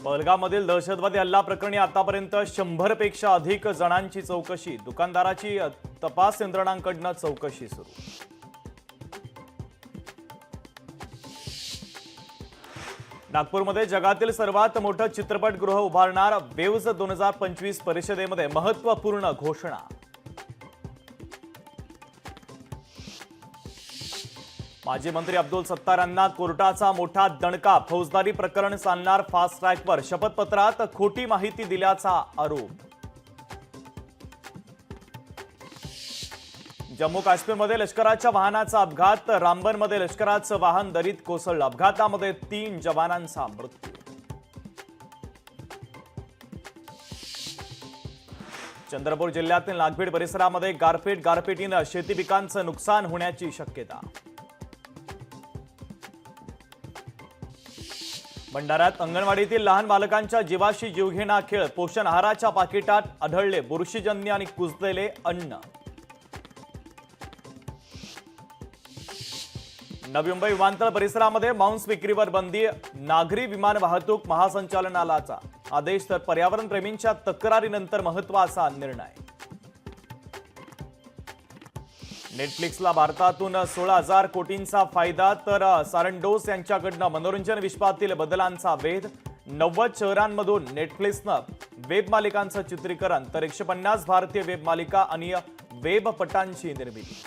पहलगाममधील दहशतवादी हल्ला प्रकरणी आतापर्यंत 100 पेक्षा अधिक जणांची चौकशी। दुकानदाराची तपास यंत्रणांकडून चौकशी सुरू। नागपूरमध्ये जगातील सर्वात मोठं चित्रपटगृह उभारणार। वेव्ज 2025 परिषदेमध्ये महत्त्वपूर्ण घोषणा। माजी मंत्री अब्दुल सत्तार यांना कोर्टाचा मोठा दणका। फौजदारी प्रकरण चालणार फास्ट ट्रॅकवर। शपथपत्रात खोटी माहिती दिल्याचा आरोप। जम्मू काश्मीरमध्ये लष्कराच्या वाहनाचा अपघात। रामबनमध्ये लष्कराचं वाहन दरीत कोसळलं। अपघातामध्ये 3 जवानांचा मृत्यू। चंद्रपूर जिल्ह्यातील नागभीड परिसरामध्ये गारपीटीनं शेती पिकांचं नुकसान होण्याची शक्यता। भंडाऱ्यात अंगणवाडीतील लहान बालकांच्या जीवाशी जीवघेणा खेळ। पोषण आहाराच्या पाकिटात आढळले बुरशीजन्य आणि कुजलेले अन्न। नवी मुंबई विमानतळ परिसरामध्ये मांस विक्रीवर बंदी। नागरी विमान वाहतूक महासंचालनालयाचा आदेश। तर पर्यावरण प्रेमींच्या तक्रारीनंतर महत्त्वाचा निर्णय। नेटफ्लिक्सला भारतातून 16,000 कोटींचा फायदा। तर सारंडोस यांच्याकडून मनोरंजन विश्वातील बदलांचा वेध। 90 शहरांमधून नेटफ्लिक्सनं वेब मालिकांचं चित्रीकरण। तर 150 भारतीय वेब मालिका आणि वेबपटांची निर्मिती।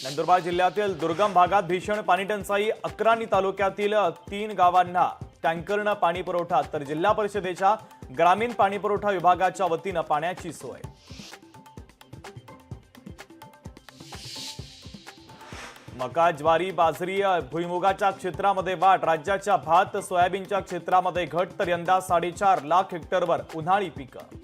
नंदुरबार जिल्ह्यातील दुर्गम भागात भीषण पाणीटंचाई। अक्राणी तालुक्यातील 3 गावांना टँकरनं पाणी पुरवठा। तर जिल्हा परिषदेच्या ग्रामीण पाणीपुरवठा विभागाच्या वतीनं पाण्याची सोय। मका, ज्वारी, बाजरी, भुईमुगाच्या क्षेत्रामध्ये वाढ। राज्याच्या भात सोयाबीनच्या क्षेत्रामध्ये घट। तर यंदा 4.5 लाख हेक्टरवर उन्हाळी पिकं।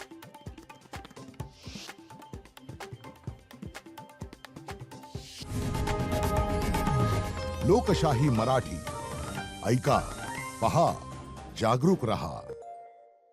लोकशाही मराठी ऐका, पहा, जागरूक रहा।